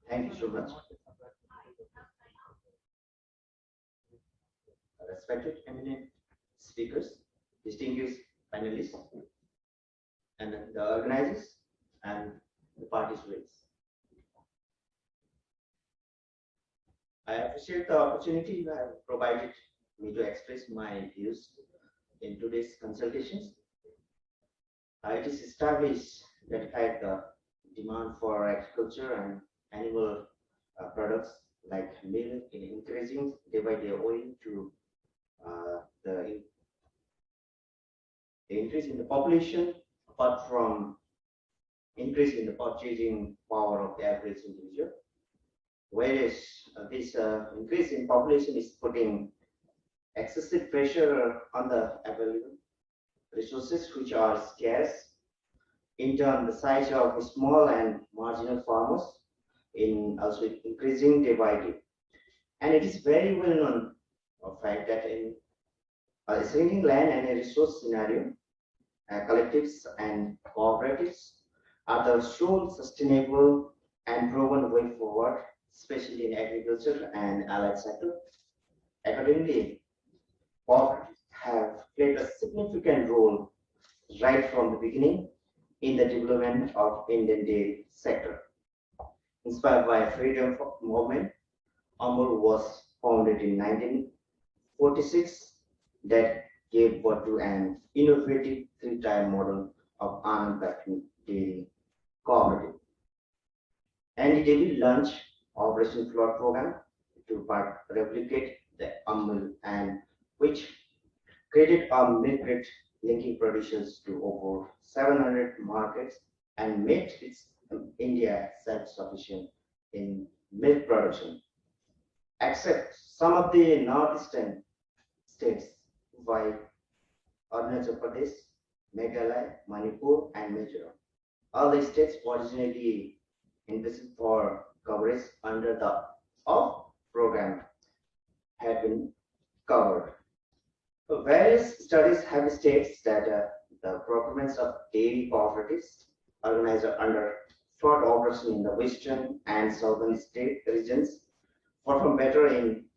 Thank you so much. Respected eminent speakers, distinguished panelists, and the organizers and the participants. I appreciate the opportunity you have provided me to express my views in today's consultations. It is established that in fact the demand for agriculture and animal products like milk is increasing day by day owing to the increase in the population, apart from increase in the purchasing power of the average individual. Whereas this increase in population is putting excessive pressure on the available resources which are scarce. In turn, the size of small and marginal farmers in also increasing day by day. And it is very well known of fact that in a shrinking land and a resource scenario, collectives and cooperatives are the sole sustainable and proven way forward, especially in agriculture and allied sector. Accordingly, cooperatives have played a significant role right from the beginning in the development of Indian dairy sector. Inspired by freedom movement, Amul was founded in 1946 that gave birth to an innovative three-tier model of Anand Dairy Cooperative. NCDFI launched Operation Flood Program to replicate the Amul and which created a milk rate linking producers to over 700 markets and made India self-sufficient in milk production, except some of the northeastern states by Arunachal Pradesh, Meghalaya, Manipur, and Mizoram. All the states originally envisaged for coverage under the OFF program had been covered. So various studies have stated that the procurements of dairy cooperatives organized under flood operation in the western and southern state regions perform better in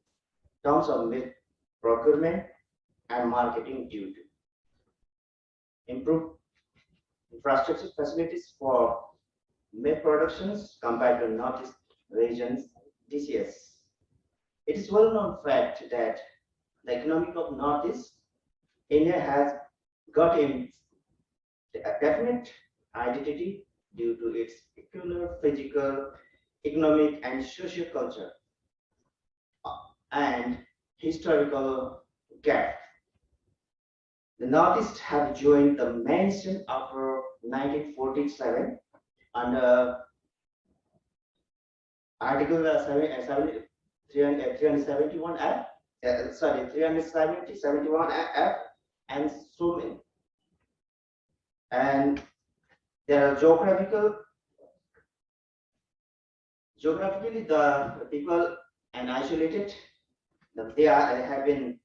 terms of milk procurement and marketing due to improved infrastructure facilities for milk productions compared to northeast regions DCS. It is well known fact that the economic of northeast India has got in a definite identity due to its peculiar physical, economic, and social culture and historical gap. The Northeast have joined the mainstream after 1947 under Article 371 F, 371 F, and so many. And there are geographically the people and isolated. They have been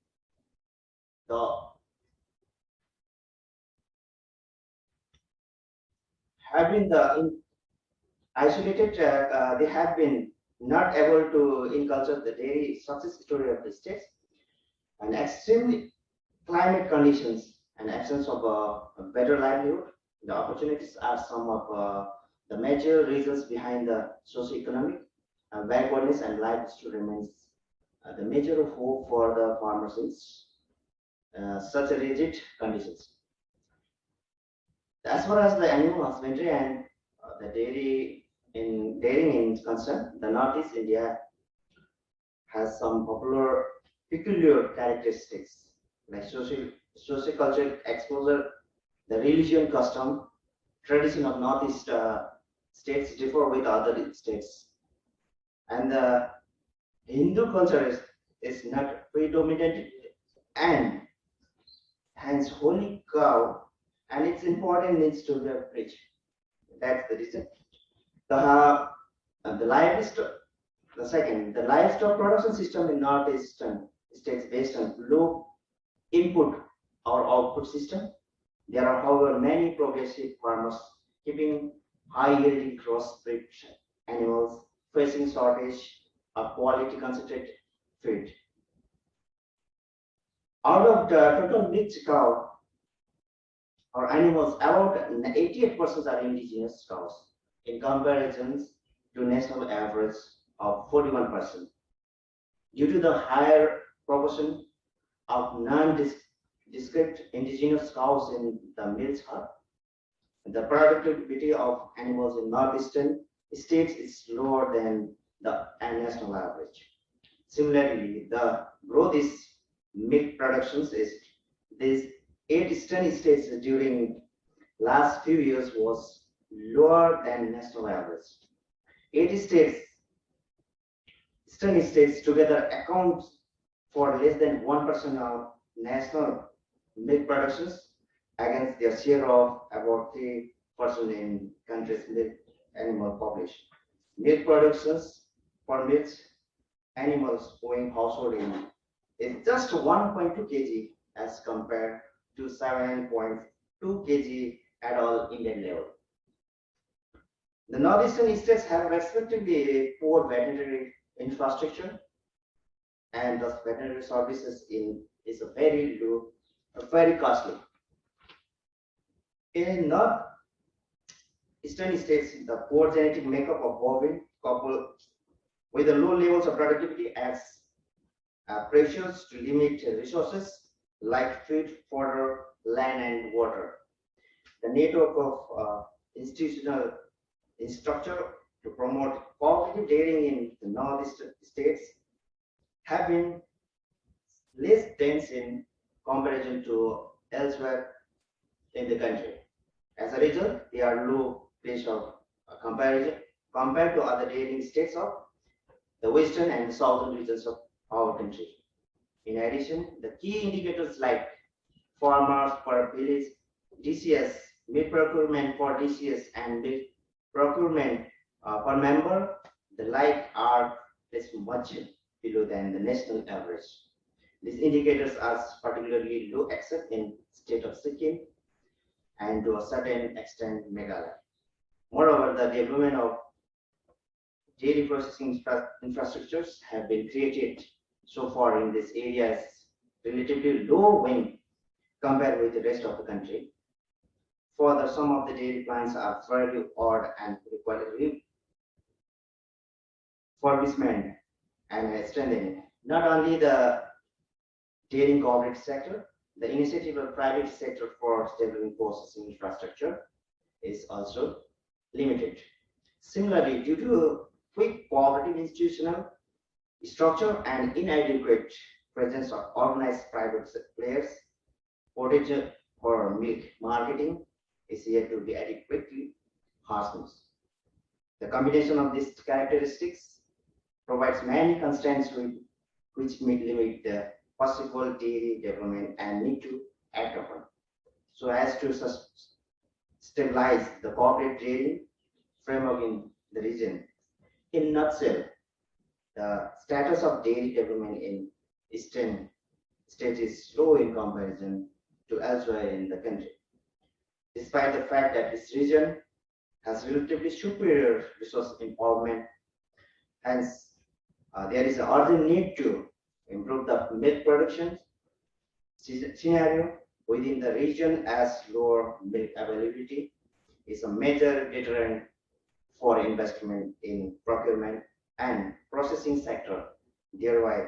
isolated. They have been not able to inculcate the daily success story of the states, and extremely climate conditions and absence of a better livelihood. The opportunities are some of the major reasons behind the socio-economic backwardness, and life still remains the major hope for the farmers in such a rigid conditions. As far as the animal husbandry and the dairying is concerned, the Northeast India has some peculiar characteristics like socio-cultural exposure, the religion, custom, tradition of Northeast states differ with other states, and the Hindu culture is not predominant, and hence holy cow and its importance needs to be preached. That's the reason. The livestock. The second, the livestock production system in northeastern states based on low input or output system. There are, however, many progressive farmers keeping high yielding crossbreed animals, facing shortage of quality concentrated feed. Out of the total milk cow or animals, about 88% are indigenous cows in comparison to national average of 41%. Due to the higher proportion of non-descript indigenous cows in the milk herd, the productivity of animals in northeastern states is lower than the national average. Similarly, the growth is milk productions is these 8 eastern states during last few years was lower than national average. 8 states, eastern states together account for less than 1% of national milk productions against their share of about 3% in country's milk animal population. Milk productions for milk animals owing household income is just 1.2 kg as compared to 7.2 kg at all Indian level. The northeastern states have respectively poor veterinary infrastructure, and thus veterinary services is a very low, very costly. In northeastern states, the poor genetic makeup of bovine coupled with the low levels of productivity adds pressures to limit resources like food, fodder, land, and water. The network of institutional structure to promote cooperative dairying in the northeastern states have been less dense in comparison to elsewhere in the country. As a result, they are low place of comparison compared to other dairying states of the western and southern regions of our country. In addition, the key indicators like farmers per village, DCS, milk procurement for DCS, and milk procurement per member, the like are much below than the national average. These indicators are particularly low except in state of Sikkim and to a certain extent Meghalaya. Moreover, the development of dairy processing infrastructures have been created so far in this area is relatively low when compared with the rest of the country. Further, some of the dairy plants are fairly odd and require refurbishment and strengthening. Not only the dairy cooperative sector, the initiative of private sector for developing processing infrastructure is also limited. Similarly, due to weak cooperative institutional structure and inadequate presence of organized private players, potential for milk marketing is yet to be adequately harnessed. The combination of these characteristics provides many constraints which may limit the possible dairy development and need to act upon so as to stabilize the cooperative dairy framework in the region. In a nutshell, the status of dairy development in eastern states is slow in comparison to elsewhere in the country, despite the fact that this region has relatively superior resource empowerment. Hence, there is an urgent need to improve the milk production scenario within the region, as lower milk availability is a major deterrent for investment in procurement and processing sector, thereby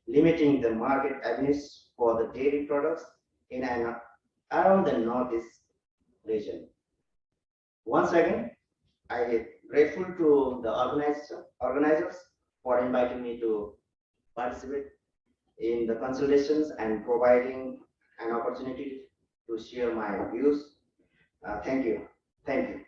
limiting the market avenues for the dairy products in and around the northeast region. Once again, I am grateful to the organizers for inviting me to participate in the consultations and providing an opportunity to share my views. Thank you. Thank you.